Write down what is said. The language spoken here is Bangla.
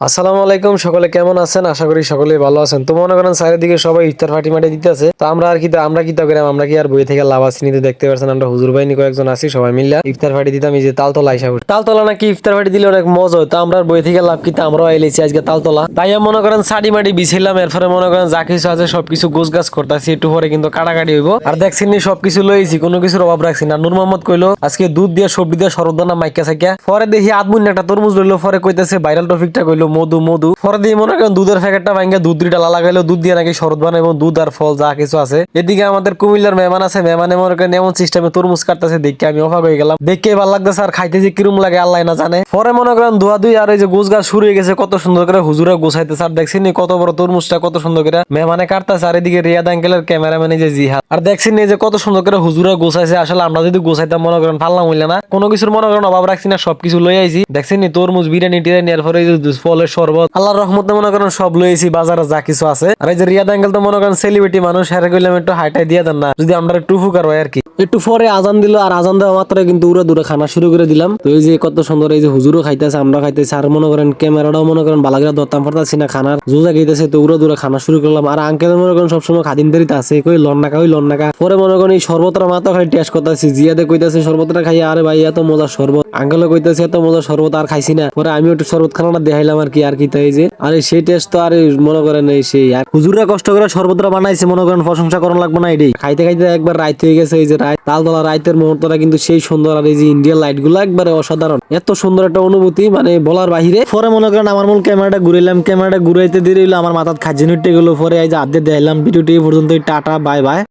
আসসালামু আলাইকুম, সকলে কেমন আছেন? আশা করি সকলেই ভালো আছেন। তো মনে করেন চারিদিকে সবাই ইফতার পার্টি মাটি দিতেছে। তো আমরা কি করিলাম, আমরা কি আর বই থেকে লাভ আসি নিতে? দেখতে পাচ্ছেন আমরা হুজুর বাহিনী কয়েকজন আছি, সবাই মিলে ইফতার পার্টি দিতাম। এই যে তালতলা আইসা তালতলা নাকি ইফতার পার্টি দিলে অনেক মজা হয়। তো আমরা বই থেকে লাভ কিতা আমরাও আইলেছি আজকে তালতলা। তাই মনে করেন সাড়ি মাটি বিছিলাম, এরপরে মনে করেন যা কিছু আছে সবকিছু গোছ গাছ করতেছি। একটু পরে কিন্তু কাটাকাটি হইব। আর দেখছেন সবকিছু লইছি, কোনো কিছুর অভাব রাখছি না। নূর মোহাম্মদ কইলো আজকে দুধ দিয়ে সবজি দিয়ে শরবদানা মাইকা সাইকা। পরে দেখি আদমুন একটা তরমুজ লইলো, পরে কইতেছে ভাইরাল টপিকটা কইলো মধু মধু। পরে দিয়ে মনে করেন দুধের প্যাকেটটা ভাঙ্গা দুধ দুইটা লাগাইলো, দুধ দিয়ে নাকি শরবত বানাইবো, দুধ আর ফল যা কিছু আছে। এদিকে আমাদের কুমিল্লার মেহমান আছে, মেহমানে মনে করেন এমন সিস্টেমে তরমুজ কাটতেছে, দেখে আমি অবাক হয়ে গেলাম। দেখে ভালো লাগতেছে, আর খাইতে যে কিরম লাগে আল্লাহ না জানে। পরে মনে করেন ধোয়া দুই আর এই যে গোছ গাছ শুরু হয়ে গেছে, কত সুন্দর করে হুজুরা গোছাইতেছে। আর দেখছেন কত বড় তরমুজটা কত সুন্দর করে মেহমানে কাটতেছে। আর এদিকে রিয়াদ আঙ্কেলের ক্যামেরাম্যান যে জিহাদ। আর দেখছেন যে কত সুন্দর করে হুজুরা গোছাইছে। আসলে আমরা যদি গোছাইতাম মনে করেন পারলাম হইলে না, কোনো কিছুর মনে করেন অভাব রাখছি না, সবকিছু লই আইছি। দেখছেন তরমুজ, বিরিয়ানি টিরানি, এরপরে ফলের শরবত, আল্লাহর রহমতে মনে করেন সব লইছি, বাজারে যা কিছু আছে। আর এই যে রিয়াদ আঙ্কেল তো মনে করেন সেলিব্রিটি মানুষ, হেরে কইলাম একটু হাইটাই দিয়ে দেন না, যদি আমরা একটু উপকার হয় আর কি। একটু পরে আজান দিল, আর আজান দেওয়া মাত্র কিন্তু উড়ে দূরে খানা শুরু করে দিলাম। তো এই যে কত সুন্দর, এই যে হুজুরও খাইতেছে, আমরা খাইতেছি। আর মনে করেন ক্যামেরাটাও মনে করেন বালাগিরা দত্তাম পারতাছি না, খানার জোজা খাইতেছে। তো উড়ে দূরে খানা শুরু করলাম। আর আঙ্কেল মনে করেন সবসময় খাদিন দেরিতে আছে, কই লন্নাকা ওই লন্নাকা। পরে মনে করেন এই শরবতটা মাত্র খালি টেস্ট করতেছি। জিয়াদে কইতেছে শরবতটা খাই, আরে ভাই এত মজার শরবত। আঙ্কেলও কইতেছে এত মজার শরবত আর খাইছি না। পরে আমি একটু শরবত খানাটা দেখাইলাম আর কি। আর কি তাই যে আরে সেই টেস্ট তো আরে মনে করেন এই সেই। আর হুজুররা কষ্ট করে শরবতটা বানাইছে, মনে করেন প্রশংসা করা লাগবে না এটাই। খাইতে খাইতে একবার রাইত হয়ে গেছে। এই যে রাত তালতলা রাইতের মুহূর্তটা কিন্তু সেই সুন্দর। আর এই যে ইন্ডিয়ান লাইট গুলো একবারে অসাধারণ, এত সুন্দর একটা অনুভূতি মানে বলার বাহিরে। পরে মনে করেন আমার মূল ক্যামেরাটা ঘুরাইতে দিয়ে আমার মাথার খাজিন উঠে গেলো। পরে এই যে আড্ডে দেখাইলাম। ভিডিওটি এই পর্যন্ত, টাটা বাই বাই।